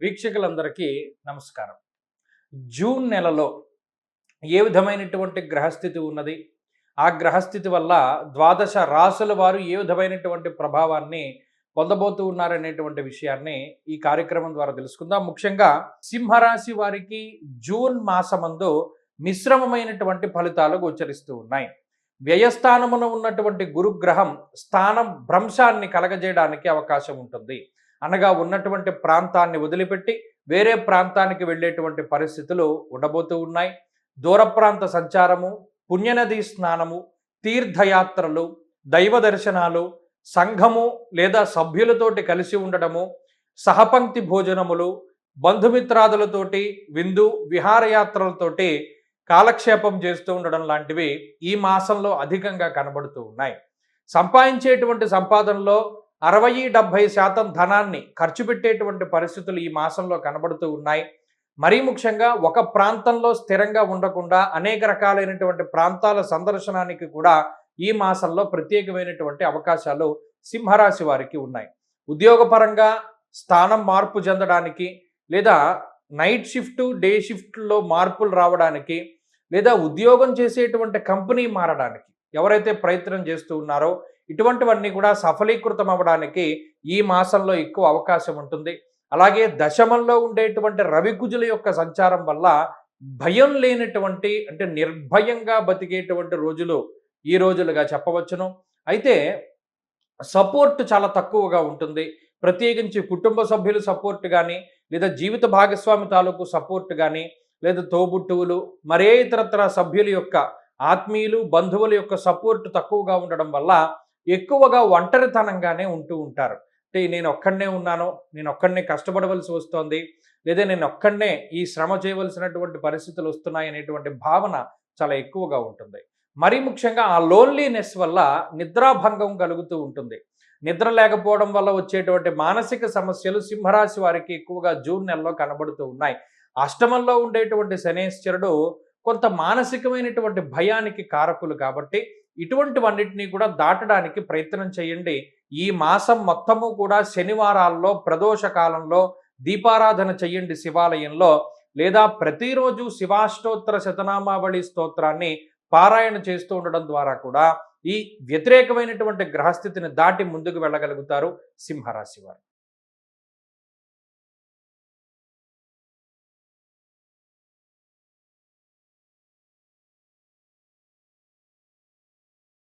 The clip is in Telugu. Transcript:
వీక్షకులందరికీ నమస్కారం. జూన్ నెలలో ఏ విధమైనటువంటి గ్రహస్థితి ఉన్నది? ఆ గ్రహస్థితి వల్ల ద్వాదశ రాసుల వారు ఏ విధమైనటువంటి ప్రభావాన్ని పొందబోతూ ఉన్నారనేటువంటి విషయాన్ని ఈ కార్యక్రమం ద్వారా తెలుసుకుందాం. ముఖ్యంగా సింహరాశి వారికి జూన్ మాసమందు మిశ్రమమైనటువంటి ఫలితాలు గోచరిస్తూ ఉన్నాయి. వ్యయస్థానమున ఉన్నటువంటి గురుగ్రహం స్థానం భ్రంశాన్ని కలగజేయడానికి అవకాశం ఉంటుంది. అనగా ఉన్నటువంటి ప్రాంతాన్ని వదిలిపెట్టి వేరే ప్రాంతానికి వెళ్ళేటువంటి పరిస్థితులు ఉండబోతూ ఉన్నాయి. దూర ప్రాంత సంచారము, పుణ్యనది స్నానము, తీర్థయాత్రలు, దైవ దర్శనాలు, సంఘము లేదా సభ్యులతోటి కలిసి ఉండడము, సహపంక్తి భోజనములు, బంధుమిత్రాదులతోటి విందు విహారయాత్రలతోటి కాలక్షేపం చేస్తూ ఉండడం లాంటివి ఈ మాసంలో అధికంగా కనబడుతూ ఉన్నాయి. సంపాదించేటువంటి సంపాదనలో 60-70% ధనాన్ని ఖర్చు పెట్టేటువంటి పరిస్థితులు ఈ మాసంలో కనబడుతూ ఉన్నాయి. మరీ ముఖ్యంగా ఒక ప్రాంతంలో స్థిరంగా ఉండకుండా అనేక రకాలైనటువంటి ప్రాంతాల సందర్శనానికి కూడా ఈ మాసంలో ప్రత్యేకమైనటువంటి అవకాశాలు సింహరాశి వారికి ఉన్నాయి. ఉద్యోగపరంగా స్థానం మార్పు చెందడానికి, లేదా నైట్ షిఫ్ట్ డే షిఫ్ట్లో మార్పులు రావడానికి, లేదా ఉద్యోగం చేసేటువంటి కంపెనీ మారడానికి ఎవరైతే ప్రయత్నం చేస్తూ ఉన్నారో ఇటువంటివన్నీ కూడా సఫలీకృతం అవ్వడానికి ఈ మాసంలో ఎక్కువ అవకాశం ఉంటుంది. అలాగే దశమంలో ఉండేటువంటి రవికుజుల యొక్క సంచారం వల్ల భయం లేనటువంటి, అంటే నిర్భయంగా బతికేటువంటి రోజులు ఈ రోజులుగా చెప్పవచ్చును. అయితే సపోర్ట్ చాలా తక్కువగా ఉంటుంది. ప్రత్యేకించి కుటుంబ సభ్యుల సపోర్ట్ కానీ, లేదా జీవిత భాగస్వామి తాలూకు సపోర్ట్ కానీ, లేదా తోబుట్టువులు మరే ఇతరత్ర సభ్యుల యొక్క ఆత్మీయులు బంధువుల యొక్క సపోర్ట్ తక్కువగా ఉండడం వల్ల ఎక్కువగా ఒంటరితనంగానే ఉంటూ ఉంటారు. అంటే నేను ఒక్కడనే ఉన్నాను, నేను ఒక్కడనే కష్టపడవలసి వస్తోంది, లేదా నేను ఒక్కడనే ఈ శ్రమ చేయవలసినటువంటి పరిస్థితులు వస్తున్నాయి అనేటువంటి భావన చాలా ఎక్కువగా ఉంటుంది. మరీ ముఖ్యంగా ఆ లోన్లీనెస్ వల్ల నిద్రాభంగం కలుగుతూ ఉంటుంది. నిద్ర లేకపోవడం వల్ల వచ్చేటువంటి మానసిక సమస్యలు సింహరాశి వారికి ఎక్కువగా జూన్ నెలలో కనబడుతూ ఉన్నాయి. అష్టమంలో ఉండేటువంటి శనేశ్వరుడు కొంత మానసికమైనటువంటి భయానికి కారకులు కాబట్టి ఇటువంటివన్నిటినీ కూడా దాటడానికి ప్రయత్నం చేయండి. ఈ మాసం మొత్తము కూడా శనివారాల్లో ప్రదోష కాలంలో దీపారాధన చెయ్యండి శివాలయంలో, లేదా ప్రతిరోజు శివాష్టోత్తర శతనామావళి స్తోత్రాన్ని పారాయణ చేస్తూ ఉండడం ద్వారా కూడా ఈ వ్యతిరేకమైనటువంటి గ్రహస్థితిని దాటి ముందుకు వెళ్ళగలుగుతారు సింహరాశి వారు.